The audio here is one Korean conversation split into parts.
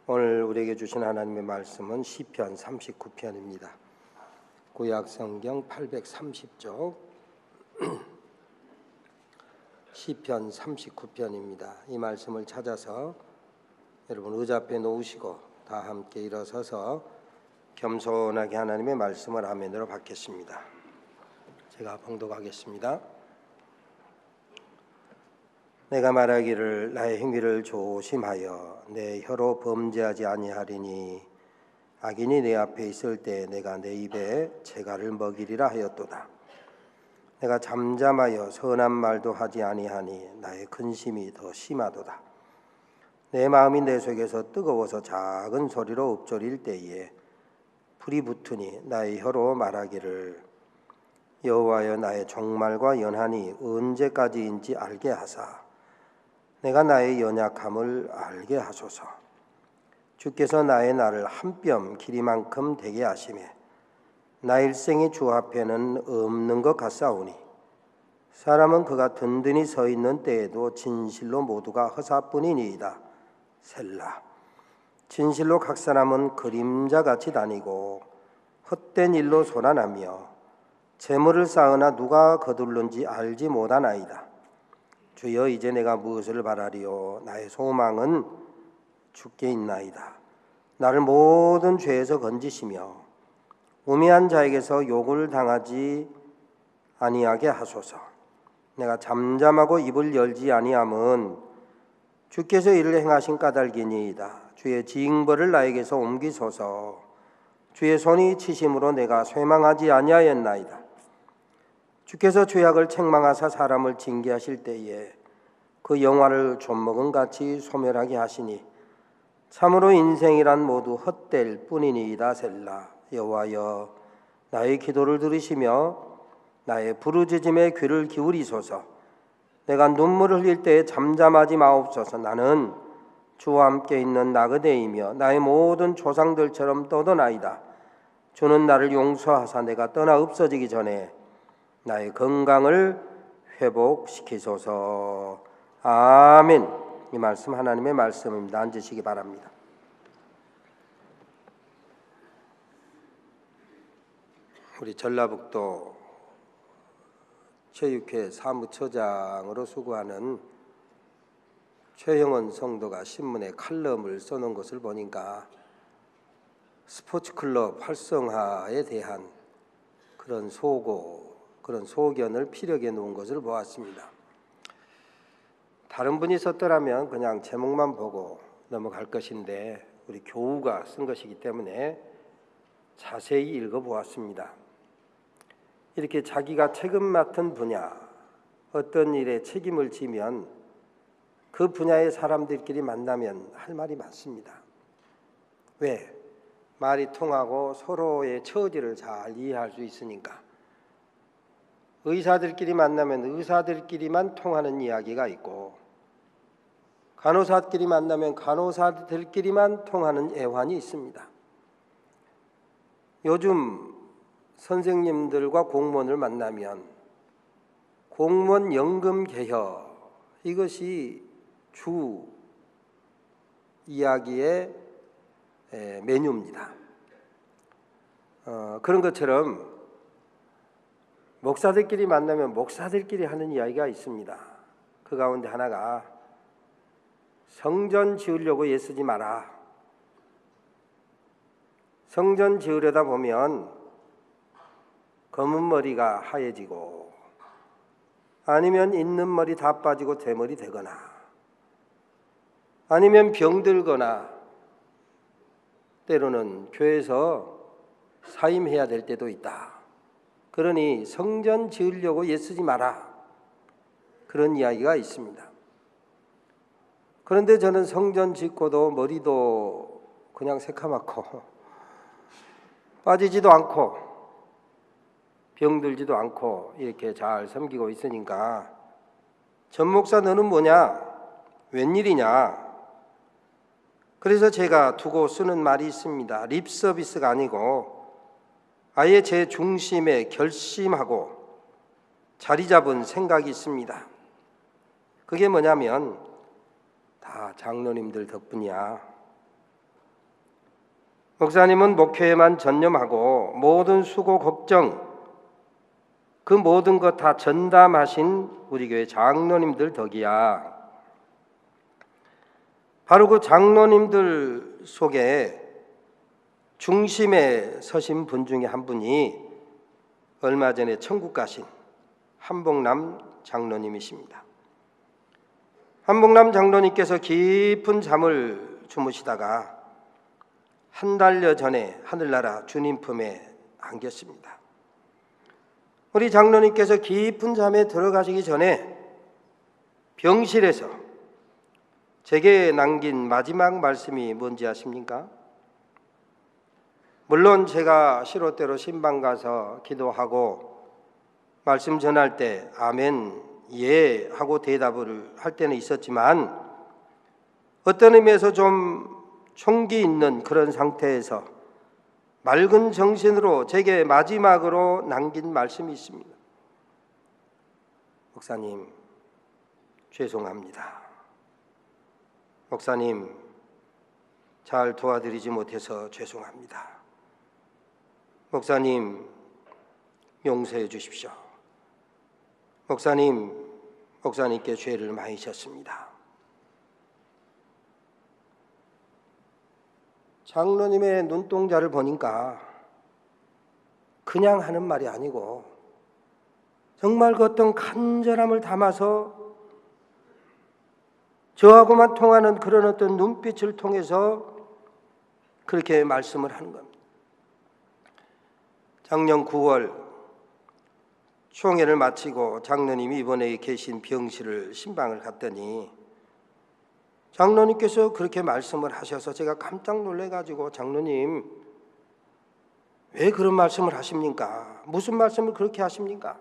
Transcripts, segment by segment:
오늘 우리에게 주신 하나님의 말씀은 시편 39편입니다. 구약 성경 830쪽 시편 39편입니다. 이 말씀을 찾아서 여러분 의자 앞에 놓으시고 다 함께 일어서서 겸손하게 하나님의 말씀을 아멘으로 받겠습니다. 제가 봉독하겠습니다. 내가 말하기를 나의 행위를 조심하여 내 혀로 범죄하지 아니하리니 악인이 내 앞에 있을 때 내가 내 입에 재갈을 먹이리라 하였도다. 내가 잠잠하여 선한 말도 하지 아니하니 나의 근심이 더 심하도다. 내 마음이 내 속에서 뜨거워서 작은 소리로 읊조릴 때에 불이 붙으니 나의 혀로 말하기를 여호와여 나의 종말과 연한이 언제까지인지 알게 하사 내가 나의 연약함을 알게 하소서. 주께서 나의 날을 한 뼘 길이만큼 되게 하시매 나 일생이 주 앞에는 없는 것 같사오니 사람은 그가 든든히 서 있는 때에도 진실로 모두가 허사뿐이니이다. 셀라. 진실로 각 사람은 그림자같이 다니고 헛된 일로 소란하며 재물을 쌓으나 누가 거둘는지 알지 못하나이다. 주여 이제 내가 무엇을 바라리요 나의 소망은 주께 있나이다. 나를 모든 죄에서 건지시며 우매한 자에게서 욕을 당하지 아니하게 하소서. 내가 잠잠하고 입을 열지 아니함은 주께서 이를 행하신 까닭이니이다. 주의 징벌을 나에게서 옮기소서. 주의 손이 치심으로 내가 쇠망하지 아니하였나이다. 주께서 죄악을 책망하사 사람을 징계하실 때에 그 영화를 좀먹은 같이 소멸하게 하시니 참으로 인생이란 모두 헛될 뿐이니이다. 셀라. 여호와여 나의 기도를 들으시며 나의 부르짖음에 귀를 기울이소서. 내가 눈물을 흘릴 때에 잠잠하지 마옵소서. 나는 주와 함께 있는 나그네이며 나의 모든 조상들처럼 떠도나이다. 주는 나를 용서하사 내가 떠나 없어지기 전에 나의 건강을 회복시키소서. 아멘. 이 말씀 하나님의 말씀입니다. 앉으시기 바랍니다. 우리 전라북도 체육회 사무처장으로 수고하는 최형원 성도가 신문에 칼럼을 써놓은 것을 보니까 스포츠클럽 활성화에 대한 그런 소견을 피력해 놓은 것을 보았습니다. 다른 분이 썼더라면 그냥 제목만 보고 넘어갈 것인데 우리 교우가 쓴 것이기 때문에 자세히 읽어보았습니다. 이렇게 자기가 책임 맡은 분야, 어떤 일에 책임을 지면 그 분야의 사람들끼리 만나면 할 말이 많습니다. 왜? 말이 통하고 서로의 처지를 잘 이해할 수 있으니까. 의사들끼리 만나면 의사들끼리만 통하는 이야기가 있고 간호사끼리 만나면 간호사들끼리만 통하는 애환이 있습니다. 요즘 선생님들과 공무원을 만나면 공무원 연금 개혁 이것이 주 이야기의 메뉴입니다. 그런 것처럼 목사들끼리 만나면 목사들끼리 하는 이야기가 있습니다. 그 가운데 하나가 성전 지으려고 애쓰지 마라. 성전 지으려다 보면 검은 머리가 하얘지고 아니면 있는 머리 다 빠지고 대머리 되거나 아니면 병들거나 때로는 교회에서 사임해야 될 때도 있다. 그러니 성전 지으려고 애쓰지 마라. 그런 이야기가 있습니다. 그런데 저는 성전 짓고도 머리도 그냥 새카맣고 빠지지도 않고 병들지도 않고 이렇게 잘 섬기고 있으니까 전 목사 너는 뭐냐? 웬일이냐? 그래서 제가 두고 쓰는 말이 있습니다. 립 서비스가 아니고 아예 제 중심에 결심하고 자리 잡은 생각이 있습니다. 그게 뭐냐면 다 장로님들 덕분이야. 목사님은 목회에만 전념하고 모든 수고, 걱정, 그 모든 것 다 전담하신 우리 교회 장로님들 덕이야. 바로 그 장로님들 속에 중심에 서신 분 중에 한 분이 얼마 전에 천국 가신 한복남 장로님이십니다. 한복남 장로님께서 깊은 잠을 주무시다가 한 달여 전에 하늘나라 주님 품에 안겼습니다. 우리 장로님께서 깊은 잠에 들어가시기 전에 병실에서 제게 남긴 마지막 말씀이 뭔지 아십니까? 물론 제가 시로때로 신방 가서 기도하고 말씀 전할 때 아멘, 예 하고 대답을 할 때는 있었지만 어떤 의미에서 좀 총기 있는 그런 상태에서 맑은 정신으로 제게 마지막으로 남긴 말씀이 있습니다. 목사님, 죄송합니다. 목사님, 잘 도와드리지 못해서 죄송합니다. 목사님, 용서해 주십시오. 목사님께 죄를 많이 졌습니다. 장로님의 눈동자를 보니까 그냥 하는 말이 아니고 정말 그 어떤 간절함을 담아서 저하고만 통하는 그런 어떤 눈빛을 통해서 그렇게 말씀을 하는 겁니다. 작년 9월 총회를 마치고 장로님이 이번에 계신 병실을 신방을 갔더니 장로님께서 그렇게 말씀을 하셔서 제가 깜짝 놀래가지고 장로님 왜 그런 말씀을 하십니까? 무슨 말씀을 그렇게 하십니까?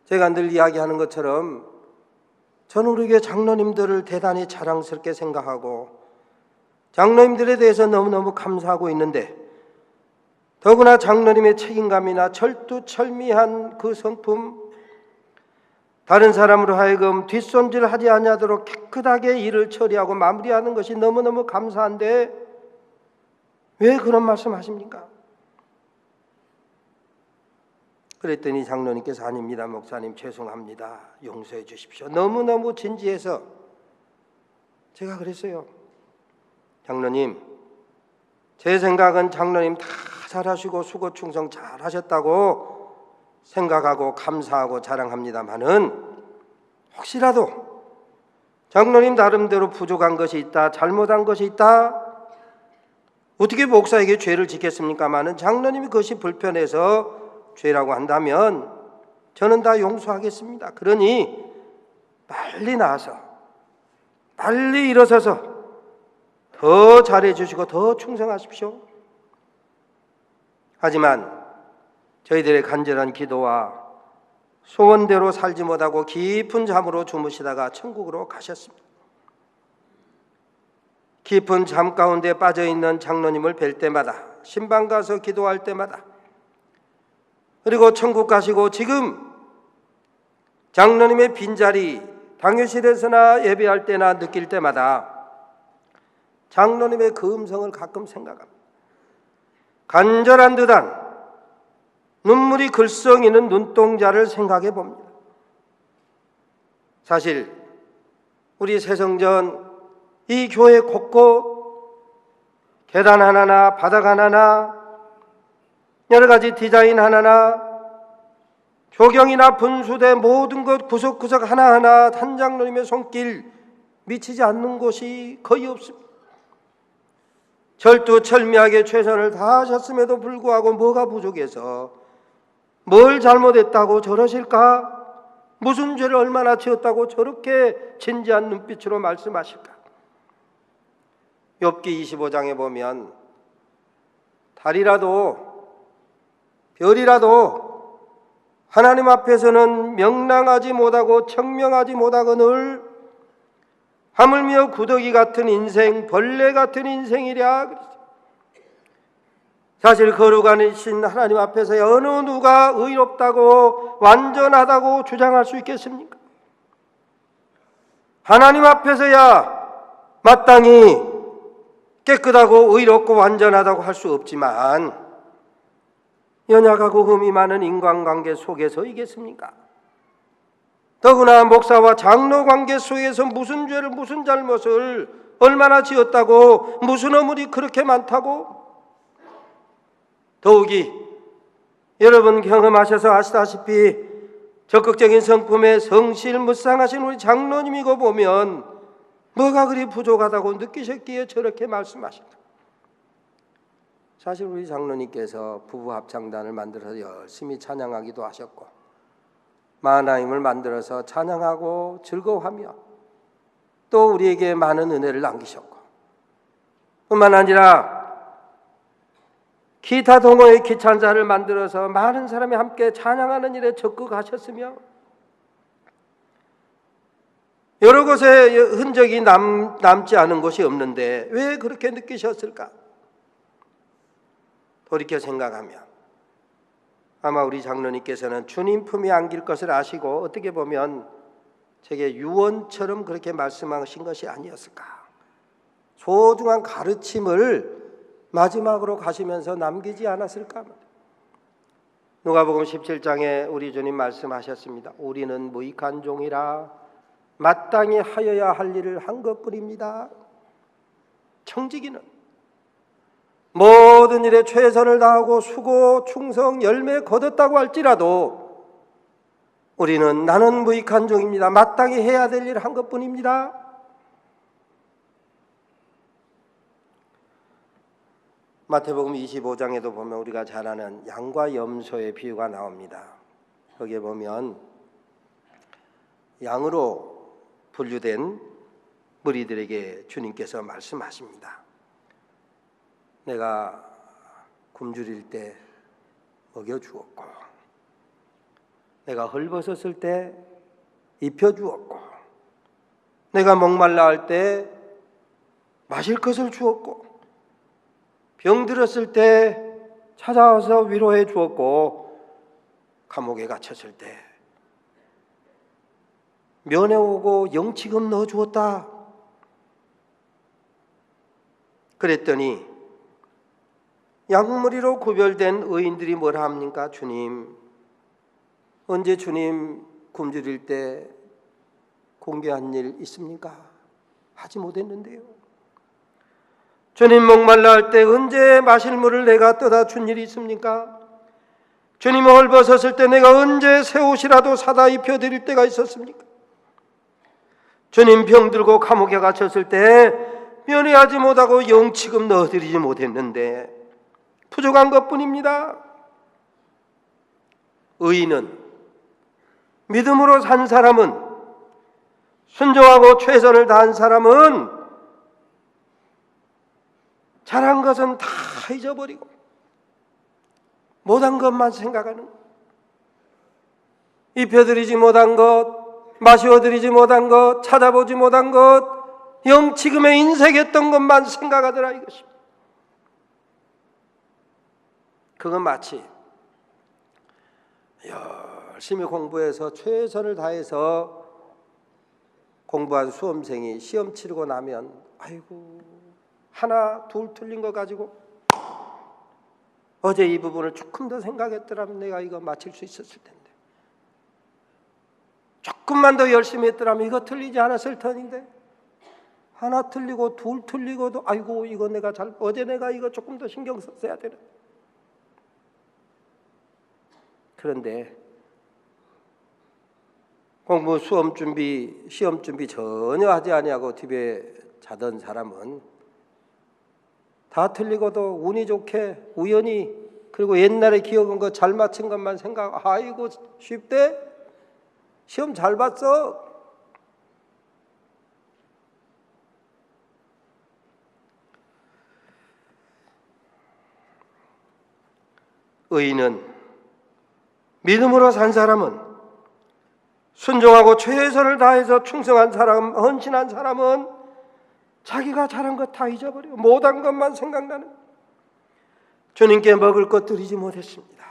제가 늘 이야기하는 것처럼 저는 우리 교회 장로님들을 대단히 자랑스럽게 생각하고 장로님들에 대해서 너무너무 감사하고 있는데 더구나 장로님의 책임감이나 철두철미한 그 성품, 다른 사람으로 하여금 뒷손질하지 아니하도록 깨끗하게 일을 처리하고 마무리하는 것이 너무너무 감사한데 왜 그런 말씀 하십니까? 그랬더니 장로님께서 아닙니다. 목사님 죄송합니다. 용서해 주십시오. 너무너무 진지해서 제가 그랬어요. 장로님, 제 생각은 장로님 다 잘하시고 수고 충성 잘하셨다고 생각하고 감사하고 자랑합니다마는 혹시라도 장로님 나름대로 부족한 것이 있다, 잘못한 것이 있다, 어떻게 목사에게 죄를 짓겠습니까마는 장로님이 그것이 불편해서 죄라고 한다면 저는 다 용서하겠습니다. 그러니 빨리 나와서 빨리 일어서서 더 잘해주시고 더 충성하십시오. 하지만 저희들의 간절한 기도와 소원대로 살지 못하고 깊은 잠으로 주무시다가 천국으로 가셨습니다. 깊은 잠 가운데 빠져있는 장로님을 뵐 때마다, 신방 가서 기도할 때마다, 그리고 천국 가시고 지금 장로님의 빈자리 당회실에서나 예배할 때나 느낄 때마다 장로님의 그 음성을 가끔 생각합니다. 간절한 듯한 눈물이 글썽이는 눈동자를 생각해 봅니다. 사실 우리 새성전 이 교회 곳곳 계단 하나나 바닥 하나나 여러 가지 디자인 하나나 조경이나 분수대 모든 것 구석구석 하나하나 한 장로님의 손길 미치지 않는 곳이 거의 없습니다. 철두철미하게 최선을 다하셨음에도 불구하고 뭐가 부족해서 뭘 잘못했다고 저러실까? 무슨 죄를 얼마나 지었다고 저렇게 진지한 눈빛으로 말씀하실까? 욥기 25장에 보면 달이라도 별이라도 하나님 앞에서는 명랑하지 못하고 청명하지 못하거늘 하물며 구더기 같은 인생, 벌레 같은 인생이랴 그랬어요. 사실 거룩하신 하나님 앞에서 어느 누가 의롭다고 완전하다고 주장할 수 있겠습니까? 하나님 앞에서야 마땅히 깨끗하고 의롭고 완전하다고 할 수 없지만 연약하고 흠이 많은 인간관계 속에서 이겠습니까? 더구나 목사와 장로 관계 속에서 무슨 죄를 무슨 잘못을 얼마나 지었다고 무슨 어물이 그렇게 많다고 더욱이 여러분 경험하셔서 아시다시피 적극적인 성품에 성실무쌍하신 우리 장로님이고 보면 뭐가 그리 부족하다고 느끼셨기에 저렇게 말씀하신다. 사실 우리 장로님께서 부부 합창단을 만들어서 열심히 찬양하기도 하셨고 마하나임을 만들어서 찬양하고 즐거워하며 또 우리에게 많은 은혜를 남기셨고 뿐만 아니라 기타 동호회 기찬자를 만들어서 많은 사람이 함께 찬양하는 일에 적극하셨으며 여러 곳에 흔적이 남지 않은 곳이 없는데 왜 그렇게 느끼셨을까? 돌이켜 생각하면 아마 우리 장로님께서는 주님 품에 안길 것을 아시고 어떻게 보면 제게 유언처럼 그렇게 말씀하신 것이 아니었을까. 소중한 가르침을 마지막으로 가시면서 남기지 않았을까. 누가복음 17장에 우리 주님 말씀하셨습니다. 우리는 무익한 종이라 마땅히 하여야 할 일을 한 것뿐입니다. 청지기는 모든 일에 최선을 다하고 수고, 충성, 열매 거뒀다고 할지라도 우리는 나는 무익한 종입니다. 마땅히 해야 될 일을 한 것뿐입니다. 마태복음 25장에도 보면 우리가 잘 아는 양과 염소의 비유가 나옵니다. 거기에 보면 양으로 분류된 무리들에게 주님께서 말씀하십니다. 내가 굶주릴 때 먹여주었고 내가 헐벗었을 때 입혀주었고 내가 목말라 할 때 마실 것을 주었고 병들었을 때 찾아와서 위로해 주었고 감옥에 갇혔을 때 면회 오고 영치금 넣어 주었다. 그랬더니 양무리로 구별된 의인들이 뭐라 합니까? 주님, 언제 주님 굶주릴 때 공개한 일 있습니까? 하지 못했는데요. 주님 목말라 할 때 언제 마실 물을 내가 떠다 준 일이 있습니까? 주님 헐벗었을 때 내가 언제 새 옷이라도 사다 입혀드릴 때가 있었습니까? 주님 병들고 감옥에 갇혔을 때 면회하지 못하고 영치금 넣어드리지 못했는데 부족한 것뿐입니다. 의인은 믿음으로 산 사람은 순종하고 최선을 다한 사람은 잘한 것은 다 잊어버리고 못한 것만 생각하는 것, 입혀드리지 못한 것, 마시어드리지 못한 것, 찾아보지 못한 것, 영치금에 인색했던 것만 생각하더라 이것입니다. 그건 마치 열심히 공부해서 최선을 다해서 공부한 수험생이 시험 치르고 나면 아이고 하나 둘 틀린 거 가지고 어제 이 부분을 조금 더 생각했더라면 내가 이거 맞힐 수 있었을 텐데 조금만 더 열심히 했더라면 이거 틀리지 않았을 터인데 하나 틀리고 둘 틀리고도 아이고 이거 내가 어제 내가 이거 조금 더 신경 썼어야 되는. 그런데 공부 수험 준비 시험 준비 전혀 하지 아니하고 집에 자던 사람은 다 틀리고도 운이 좋게 우연히 그리고 옛날에 기억한 거 잘 맞힌 것만 생각 아이고 쉽대 시험 잘 봤어. 의인은 믿음으로 산 사람은 순종하고 최선을 다해서 충성한 사람, 헌신한 사람은 자기가 잘한 것 다 잊어버리고 못한 것만 생각나는 주님께 먹을 것 드리지 못했습니다.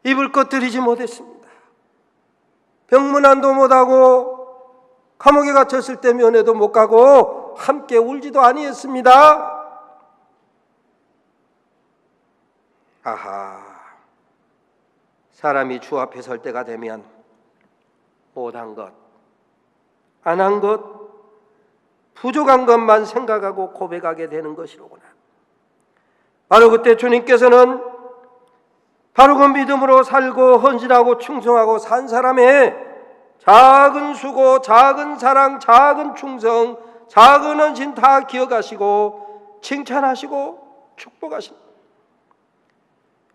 입을 것 드리지 못했습니다. 병문안도 못하고 감옥에 갇혔을 때 면회도 못 가고 함께 울지도 아니했습니다. 아하, 사람이 주 앞에 설 때가 되면 못한 것, 안 한 것, 부족한 것만 생각하고 고백하게 되는 것이로구나. 바로 그때 주님께서는 바로 그 믿음으로 살고 헌신하고 충성하고 산 사람의 작은 수고, 작은 사랑, 작은 충성, 작은 헌신 다 기억하시고 칭찬하시고 축복하십니다.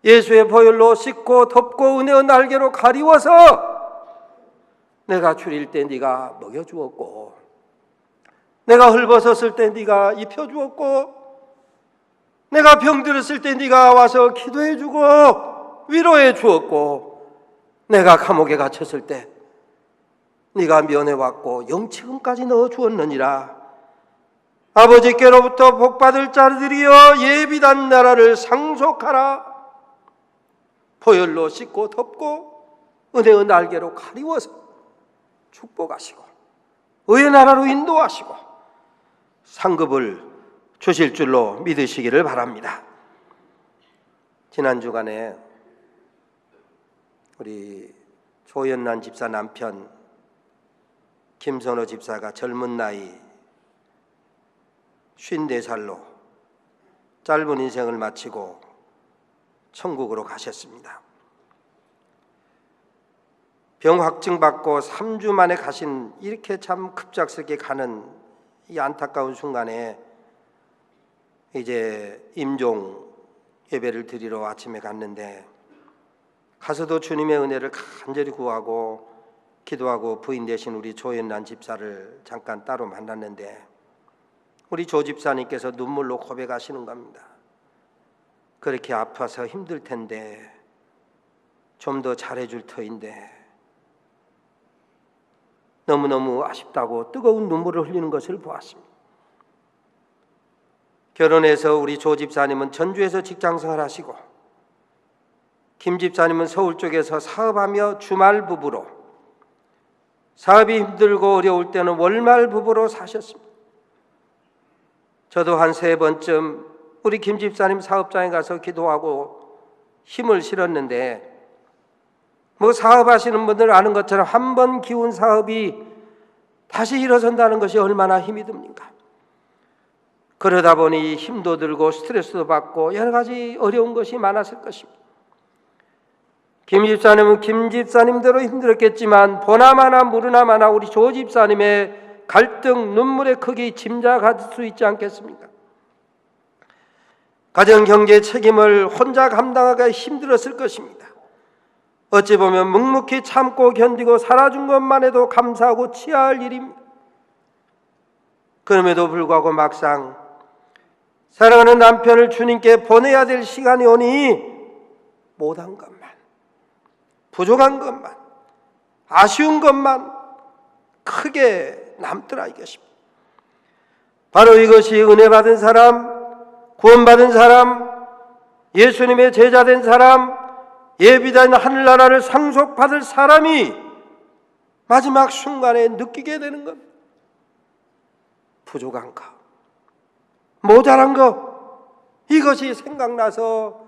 예수의 보혈로 씻고 덮고 은혜의 날개로 가리워서 내가 줄일 때 네가 먹여주었고, 내가 헐벗었을 때 네가 입혀주었고, 내가 병들었을 때 네가 와서 기도해주고 위로해 주었고, 내가 감옥에 갇혔을 때 네가 면회왔고 영치금까지 넣어주었느니라. 아버지께로부터 복받을 자들이여 예비단 나라를 상속하라. 보혈로 씻고 덮고 은혜의 날개로 가리워서 축복하시고 의의 나라로 인도하시고 상급을 주실 줄로 믿으시기를 바랍니다. 지난 주간에 우리 조연란 집사 남편 김선호 집사가 젊은 나이 54살로 짧은 인생을 마치고 천국으로 가셨습니다. 병 확증받고 3주 만에 가신, 이렇게 참 급작스럽게 가는 이 안타까운 순간에 이제 임종 예배를 드리러 아침에 갔는데, 가서도 주님의 은혜를 간절히 구하고 기도하고 부인 되신 우리 조연란 집사를 잠깐 따로 만났는데, 우리 조 집사님께서 눈물로 고백하시는 겁니다. 그렇게 아파서 힘들 텐데, 좀 더 잘해줄 터인데 너무너무 아쉽다고 뜨거운 눈물을 흘리는 것을 보았습니다. 결혼해서 우리 조 집사님은 전주에서 직장생활 하시고, 김 집사님은 서울 쪽에서 사업하며 주말 부부로, 사업이 힘들고 어려울 때는 월말 부부로 사셨습니다. 저도 한 3번쯤 우리 김 집사님 사업장에 가서 기도하고 힘을 실었는데, 뭐 사업하시는 분들 아는 것처럼 한 번 기운 사업이 다시 일어선다는 것이 얼마나 힘이 듭니까? 그러다 보니 힘도 들고 스트레스도 받고 여러 가지 어려운 것이 많았을 것입니다. 김 집사님은 김 집사님대로 힘들었겠지만 보나마나 무르나마나 우리 조 집사님의 갈등, 눈물의 크기 짐작할 수 있지 않겠습니까? 가정 경제 책임을 혼자 감당하기가 힘들었을 것입니다. 어찌 보면 묵묵히 참고 견디고 살아준 것만 해도 감사하고 치아할 일입니다. 그럼에도 불구하고 막상 사랑하는 남편을 주님께 보내야 될 시간이 오니 못한 것만, 부족한 것만, 아쉬운 것만 크게 남더라 이것입니다. 바로 이것이 은혜 받은 사람, 구원받은 사람, 예수님의 제자된 사람, 예비된 하늘나라를 상속받을 사람이 마지막 순간에 느끼게 되는 것. 부족한 것, 모자란 것, 이것이 생각나서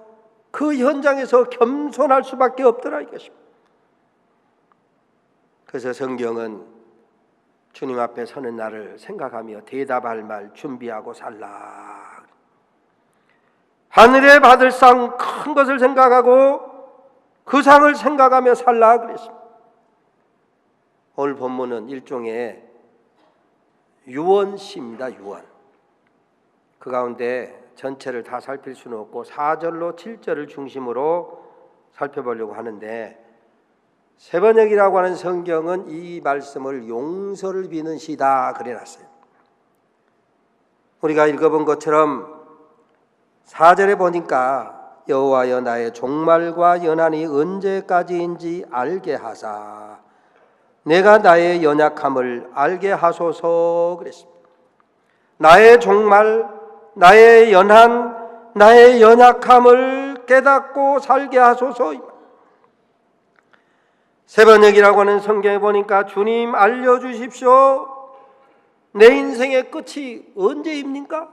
그 현장에서 겸손할 수밖에 없더라 이것입니다. 그래서 성경은 주님 앞에 서는 날을 생각하며 대답할 말 준비하고 살라. 하늘에 받을 상 큰 것을 생각하고 그 상을 생각하며 살라 그랬습니다. 오늘 본문은 일종의 유언시입니다. 유언. 그 가운데 전체를 다 살필 수는 없고 4절로 7절을 중심으로 살펴보려고 하는데, 세번역이라고 하는 성경은 이 말씀을 용서를 비는 시다 그래놨어요. 우리가 읽어본 것처럼 4절에 보니까 여호와여 나의 종말과 연한이 언제까지인지 알게 하사 내가 나의 연약함을 알게 하소서 그랬습니다. 나의 종말, 나의 연한, 나의 연약함을 깨닫고 살게 하소서. 세번역이라고 하는 성경에 보니까 주님 알려주십시오, 내 인생의 끝이 언제입니까?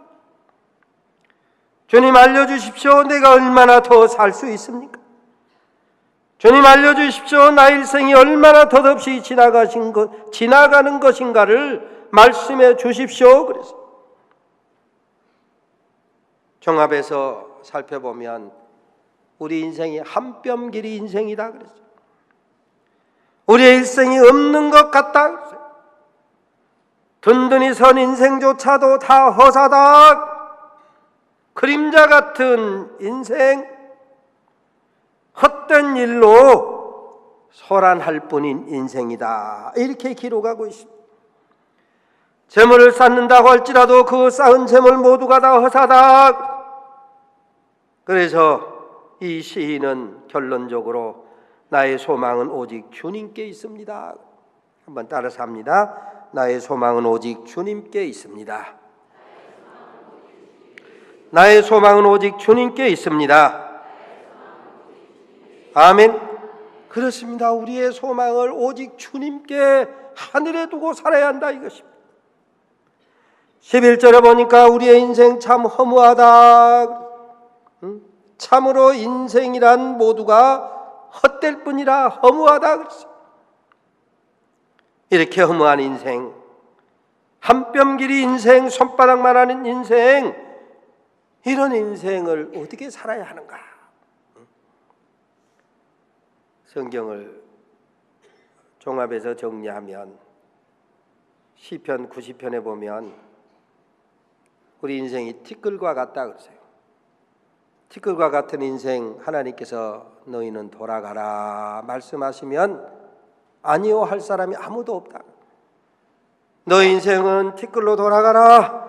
주님 알려주십시오. 내가 얼마나 더 살 수 있습니까? 주님 알려주십시오. 나 일생이 얼마나 덧없이 지나가는 것인가를 말씀해 주십시오. 그래서 종합해서 살펴보면 우리 인생이 한 뼘 길이 인생이다 그랬어요. 우리의 일생이 없는 것 같다 그랬어요. 든든히 선 인생조차도 다 허사다. 그림자 같은 인생, 헛된 일로 소란할 뿐인 인생이다. 이렇게 기록하고 있습니다. 재물을 쌓는다고 할지라도 그 쌓은 재물 모두가 다 허사다. 그래서 이 시인은 결론적으로 나의 소망은 오직 주님께 있습니다. 한번 따라서 합니다. 나의 소망은 오직 주님께 있습니다. 나의 소망은 오직 주님께 있습니다. 아멘. 그렇습니다. 우리의 소망을 오직 주님께 하늘에 두고 살아야 한다 이것입니다. 11절에 보니까 우리의 인생 참 허무하다. 참으로 인생이란 모두가 헛될 뿐이라 허무하다. 이렇게 허무한 인생, 한 뼘 길이 인생, 손바닥만 하는 인생, 이런 인생을 어떻게 살아야 하는가? 성경을 종합해서 정리하면 시편 90편에 보면 우리 인생이 티끌과 같다 그러세요. 티끌과 같은 인생 하나님께서 너희는 돌아가라 말씀하시면 아니요 할 사람이 아무도 없다. 너 인생은 티끌로 돌아가라.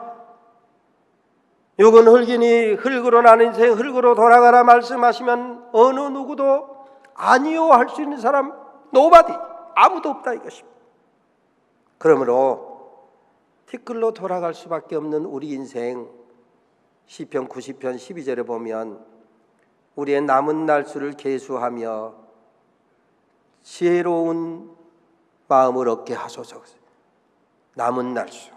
육은 흙이니 흙으로 난 인생 흙으로 돌아가라 말씀하시면 어느 누구도 아니요 할 수 있는 사람 nobody, 아무도 없다 이것입니다. 그러므로 티끌로 돌아갈 수밖에 없는 우리 인생, 시편 90편 12절에 보면 우리의 남은 날수를 계수하며 지혜로운 마음을 얻게 하소서. 남은 날수,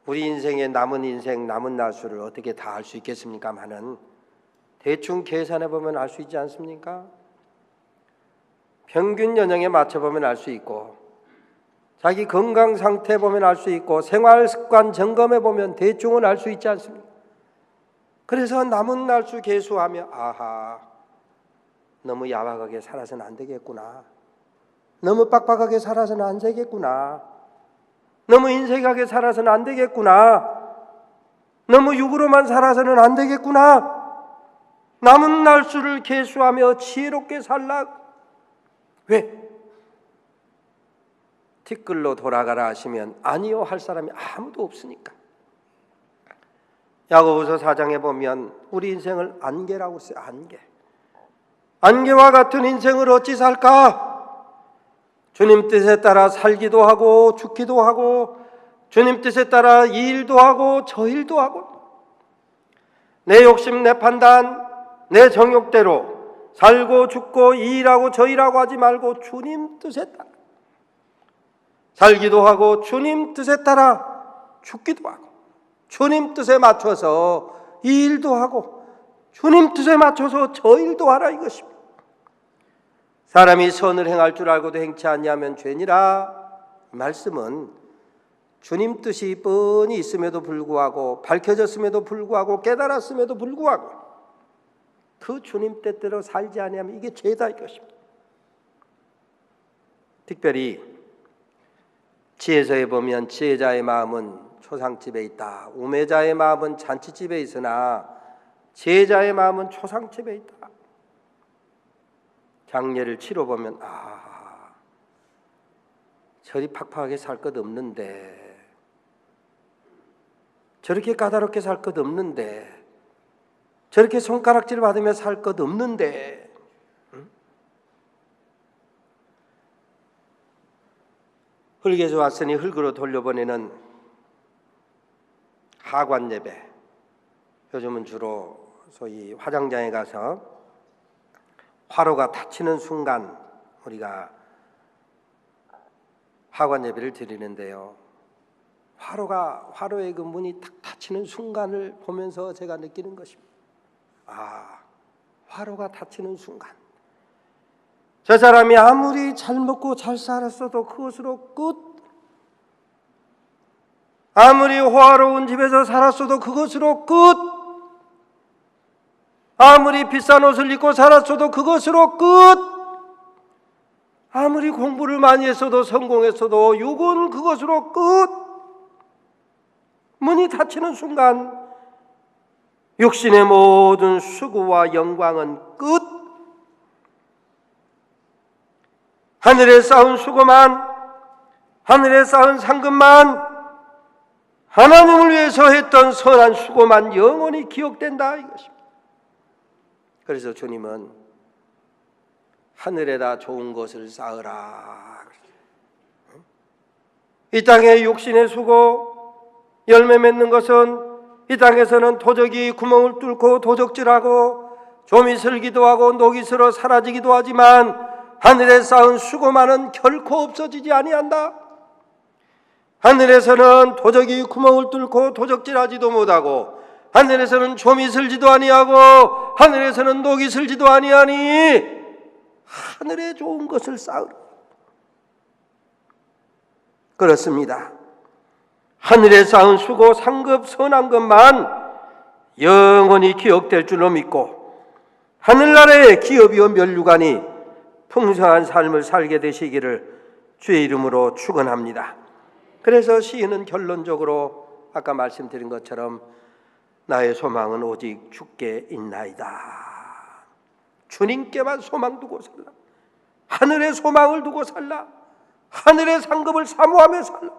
우리 인생의 남은 인생, 남은 날수를 어떻게 다 알 수 있겠습니까마는 대충 계산해 보면 알 수 있지 않습니까? 평균 연령에 맞춰 보면 알 수 있고, 자기 건강 상태 보면 알 수 있고, 생활 습관 점검해 보면 대충은 알 수 있지 않습니까? 그래서 남은 날수 계수하며 아하, 너무 야박하게 살아서는 안 되겠구나. 너무 빡빡하게 살아서는 안 되겠구나. 너무 인색하게 살아서는 안 되겠구나. 너무 육으로만 살아서는 안 되겠구나. 남은 날수를 계수하며 지혜롭게 살라. 왜? 티끌로 돌아가라 하시면 아니요 할 사람이 아무도 없으니까. 야고보서 4장에 보면 우리 인생을 안개라고 써요. 안개. 안개와 같은 인생을 어찌 살까? 주님 뜻에 따라 살기도 하고 죽기도 하고, 주님 뜻에 따라 이 일도 하고 저 일도 하고, 내 욕심 내 판단 내 정욕대로 살고 죽고 이 일하고 저 일하고 하지 말고 주님 뜻에 따라 살기도 하고 주님 뜻에 따라 죽기도 하고, 주님 뜻에 맞춰서 이 일도 하고 주님 뜻에 맞춰서 저 일도 하라 이것입니다. 사람이 선을 행할 줄 알고도 행치 않냐면 죄니라. 말씀은 주님 뜻이 뻔히 있음에도 불구하고, 밝혀졌음에도 불구하고, 깨달았음에도 불구하고 그 주님 뜻대로 살지 않으면 이게 죄다 이것입니다. 특별히 지혜서에 보면 지혜자의 마음은 초상집에 있다. 우매자의 마음은 잔치집에 있으나 지혜자의 마음은 초상집에 있다. 장례를 치러보면 저리 팍팍하게 살 것 없는데, 저렇게 까다롭게 살 것 없는데, 저렇게 손가락질 받으며 살 것 없는데, 흙에서 왔으니 흙으로 돌려보내는 하관 예배. 요즘은 주로 소위 화장장에 가서 화로가 닫히는 순간 우리가 하관 예배를 드리는데요. 화로의 그 문이 탁 닫히는 순간을 보면서 제가 느끼는 것입니다. 화로가 닫히는 순간, 저 사람이 아무리 잘 먹고 잘 살았어도 그것으로 끝, 아무리 호화로운 집에서 살았어도 그것으로 끝, 아무리 비싼 옷을 입고 살았어도 그것으로 끝, 아무리 공부를 많이 했어도 성공했어도 육은 그것으로 끝. 문이 닫히는 순간 육신의 모든 수고와 영광은 끝. 하늘에 쌓은 수고만, 하늘에 쌓은 상급만, 하나님을 위해서 했던 선한 수고만 영원히 기억된다 이것입니다. 그래서 주님은 하늘에다 좋은 것을 쌓으라. 이 땅의 육신의 수고, 열매 맺는 것은 이 땅에서는 도적이 구멍을 뚫고 도적질하고 좀이 슬기도 하고 녹이 슬어 사라지기도 하지만 하늘에 쌓은 수고만은 결코 없어지지 아니한다. 하늘에서는 도적이 구멍을 뚫고 도적질하지도 못하고 하늘에서는 좀이 슬지도 아니하고 하늘에서는 녹이 슬지도 아니하니 하늘에 좋은 것을 쌓으라. 그렇습니다. 하늘에 쌓은 수고, 상급, 선한 것만 영원히 기억될 줄로 믿고 하늘나라의 기업이요 면류관이 풍성한 삶을 살게 되시기를 주의 이름으로 축원합니다. 그래서 시인은 결론적으로 아까 말씀드린 것처럼 나의 소망은 오직 주께 있나이다. 주님께만 소망 두고 살라. 하늘의 소망을 두고 살라. 하늘의 상급을 사모하며 살라.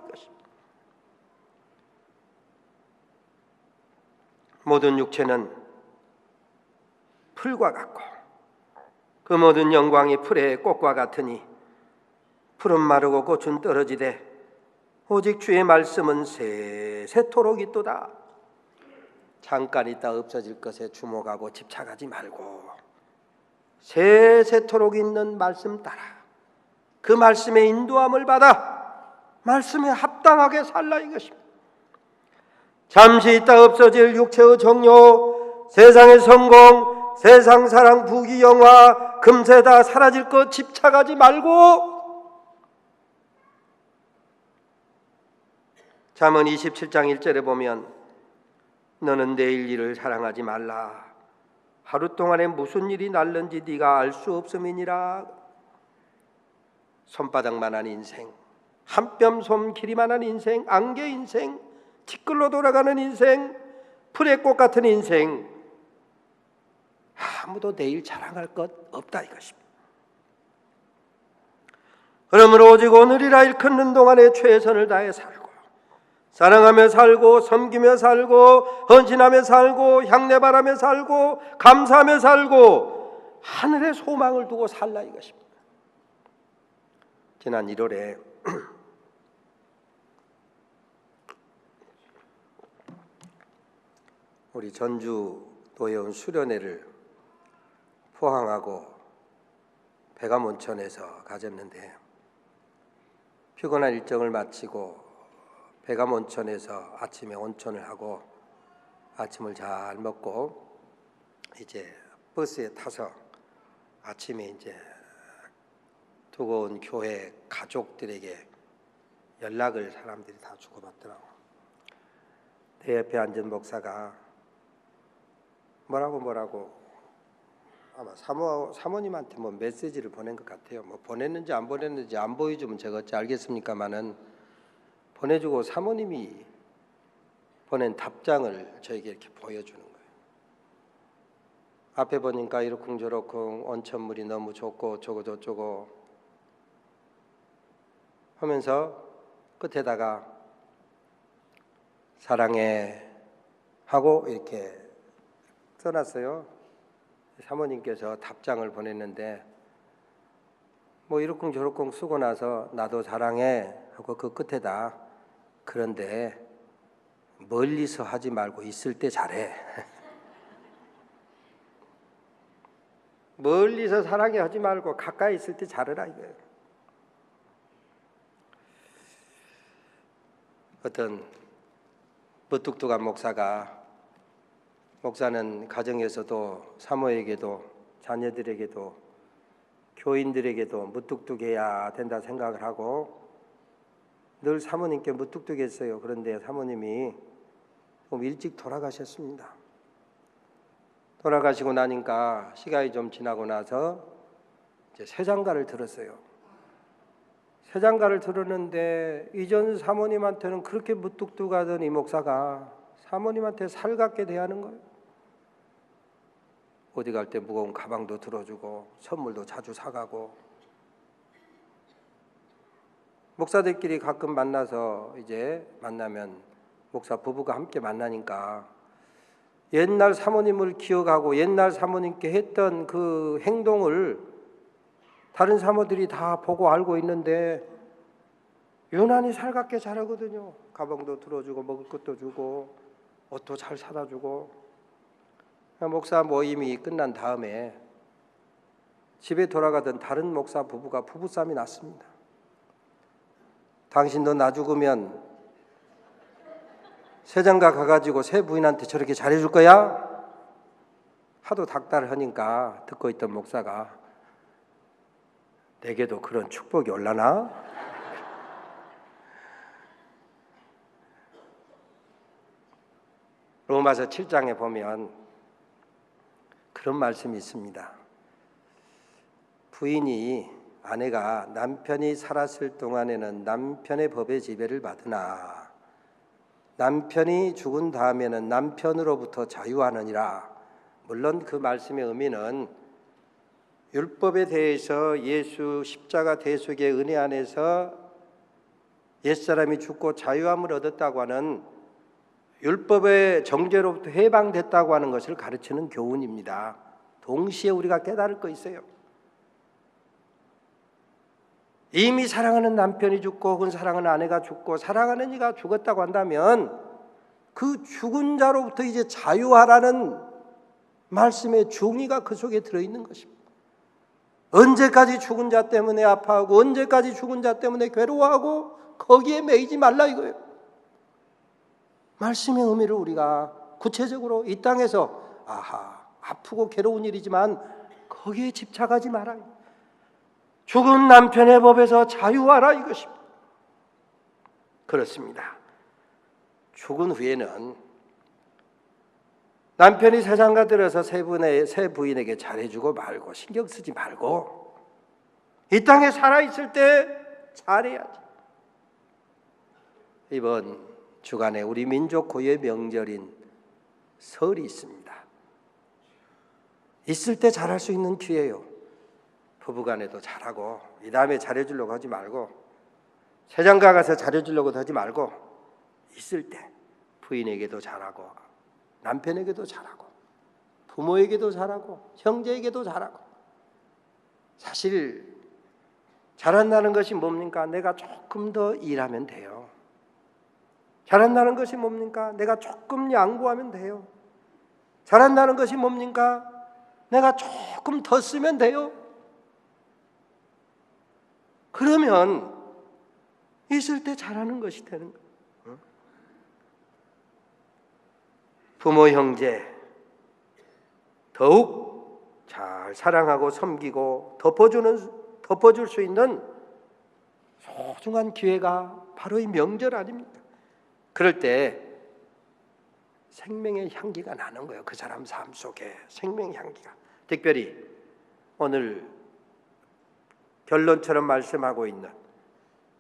모든 육체는 풀과 같고 그 모든 영광이 풀의 꽃과 같으니 풀은 마르고 꽃은 떨어지되 오직 주의 말씀은 세세토록 있도다. 잠깐 있다 없어질 것에 주목하고 집착하지 말고 세세토록 있는 말씀 따라 그 말씀의 인도함을 받아 말씀에 합당하게 살라 이것입니다. 잠시 있다 없어질 육체의 정욕, 세상의 성공, 세상 사랑, 부귀, 영화, 금세 다 사라질 것 집착하지 말고 잠언 27장 1절에 보면 너는 내일 일을 사랑하지 말라. 하루 동안에 무슨 일이 날는지 네가 알 수 없음이니라. 손바닥만한 인생, 한 뼘 솜 길이만한 인생, 안개 인생, 티끌로 돌아가는 인생, 풀의 꽃 같은 인생, 아무도 내일 자랑할 것 없다 이것입니다. 그러므로 오직 오늘이라 일컫는 동안에 최선을 다해 살고 사랑하며 살고 섬기며 살고 헌신하며 살고 향례바라며 살고 감사하며 살고 하늘의 소망을 두고 살라 이것입니다. 지난 1월에 우리 전주도에 온 수련회를 포항하고 백암온천에서 가졌는데 피곤한 일정을 마치고 백암온천에서 아침에 온천을 하고 아침을 잘 먹고 이제 버스에 타서 아침에 이제 두고 온 교회 가족들에게 연락을 사람들이 다 주고받더라고. 내 옆에 앉은 목사가 뭐라고 아마 사모님한테 뭐 메시지를 보낸 것 같아요. 뭐 보냈는지 안 보냈는지 안 보여주면 제가 어찌 알겠습니까마는 보내주고 사모님이 보낸 답장을 저에게 이렇게 보여주는 거예요. 앞에 보니까 이러쿵저러쿵 온천물이 너무 좋고 저쩌고 하면서 끝에다가 사랑해 하고 이렇게 써놨어요. 사모님께서 답장을 보냈는데 뭐 이러쿵저러쿵 쓰고 나서 나도 사랑해 하고 그 끝에다 그런데 멀리서 하지 말고 있을 때 잘해. 멀리서 사랑해 하지 말고 가까이 있을 때 잘해라 이거예요. 어떤 무뚝뚝한 목사는 가정에서도 사모에게도 자녀들에게도 교인들에게도 무뚝뚝해야 된다 생각을 하고 늘 사모님께 무뚝뚝했어요. 그런데 사모님이 좀 일찍 돌아가셨습니다. 돌아가시고 나니까 시간이 좀 지나고 나서 이제 새장가를 들었어요. 새장가를 들었는데 이전 사모님한테는 그렇게 무뚝뚝하던 이 목사가 사모님한테 살갑게 대하는 거예요. 어디 갈 때 무거운 가방도 들어주고 선물도 자주 사가고, 목사들끼리 가끔 만나서 이제 만나면 목사 부부가 함께 만나니까 옛날 사모님을 기억하고 옛날 사모님께 했던 그 행동을 다른 사모들이 다 보고 알고 있는데 유난히 살갑게 잘하거든요. 가방도 들어주고 먹을 것도 주고 옷도 잘 사다 주고. 목사 모임이 끝난 다음에 집에 돌아가던 다른 목사 부부가 부부싸움이 났습니다. 당신도 나 죽으면 새장가 가가지고 새 부인한테 저렇게 잘해줄 거야? 하도 닥달을 하니까 듣고 있던 목사가 내게도 그런 축복이 올라나? 로마서 7장에 보면 그런 말씀이 있습니다. 아내가 남편이 살았을 동안에는 남편의 법의 지배를 받으나 남편이 죽은 다음에는 남편으로부터 자유하느니라. 물론 그 말씀의 의미는 율법에 대해서 예수 십자가 대속의 은혜 안에서 옛사람이 죽고 자유함을 얻었다고 하는 율법의 정죄로부터 해방됐다고 하는 것을 가르치는 교훈입니다. 동시에 우리가 깨달을 거 있어요. 이미 사랑하는 남편이 죽고 혹은 사랑하는 아내가 죽고 사랑하는 이가 죽었다고 한다면 그 죽은 자로부터 이제 자유하라는 말씀의 중의가 그 속에 들어있는 것입니다. 언제까지 죽은 자 때문에 아파하고 언제까지 죽은 자 때문에 괴로워하고 거기에 매이지 말라 이거예요. 말씀의 의미를 우리가 구체적으로 이 땅에서 아프고 괴로운 일이지만 거기에 집착하지 마라. 죽은 남편의 법에서 자유하라 이것입니다. 그렇습니다. 죽은 후에는 남편이 세상가 들어서 새 부인에게 잘해주고 말고 신경 쓰지 말고 이 땅에 살아있을 때 잘해야지. 이번 주간에 우리 민족 고유의 명절인 설이 있습니다. 있을 때 잘할 수 있는 기회예요. 부부간에도 잘하고 이 다음에 잘해주려고 하지 말고 세장가 가서 잘해주려고도 하지 말고 있을 때 부인에게도 잘하고 남편에게도 잘하고 부모에게도 잘하고 형제에게도 잘하고. 사실 잘한다는 것이 뭡니까? 내가 조금 더 일하면 돼요. 잘한다는 것이 뭡니까? 내가 조금 양보하면 돼요. 잘한다는 것이 뭡니까? 내가 조금 더 쓰면 돼요. 그러면 있을 때 잘하는 것이 되는 거예요. 부모 형제 더욱 잘 사랑하고 섬기고 덮어줄 수 있는 소중한 기회가 바로 이 명절 아닙니까? 그럴 때 생명의 향기가 나는 거예요. 그 사람 삶 속에 생명의 향기가. 특별히 오늘 결론처럼 말씀하고 있는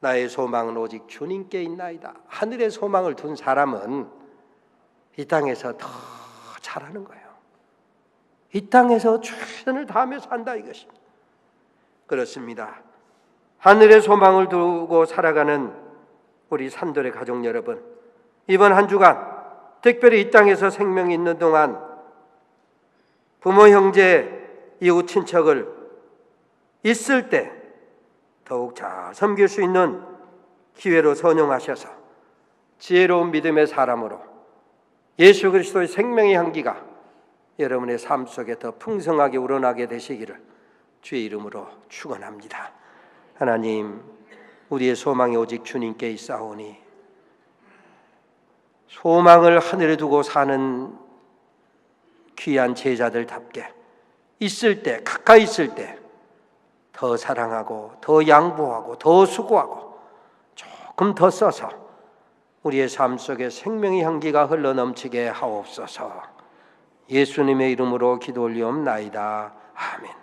나의 소망은 오직 주님께 있나이다. 하늘의 소망을 둔 사람은 이 땅에서 더 잘하는 거예요. 이 땅에서 최선을 다하며 산다 이것입니다. 그렇습니다. 하늘의 소망을 두고 살아가는 우리 산돌의 가족 여러분, 이번 한 주간 특별히 이 땅에서 생명이 있는 동안 부모, 형제, 이웃, 친척을 있을 때 더욱 잘 섬길 수 있는 기회로 선용하셔서 지혜로운 믿음의 사람으로 예수 그리스도의 생명의 향기가 여러분의 삶 속에 더 풍성하게 우러나게 되시기를 주의 이름으로 축원합니다. 하나님, 우리의 소망이 오직 주님께 있사오니 소망을 하늘에 두고 사는 귀한 제자들답게 있을 때, 가까이 있을 때 더 사랑하고 더 양보하고 더 수고하고 조금 더 써서 우리의 삶 속에 생명의 향기가 흘러넘치게 하옵소서. 예수님의 이름으로 기도 올리옵나이다. 아멘.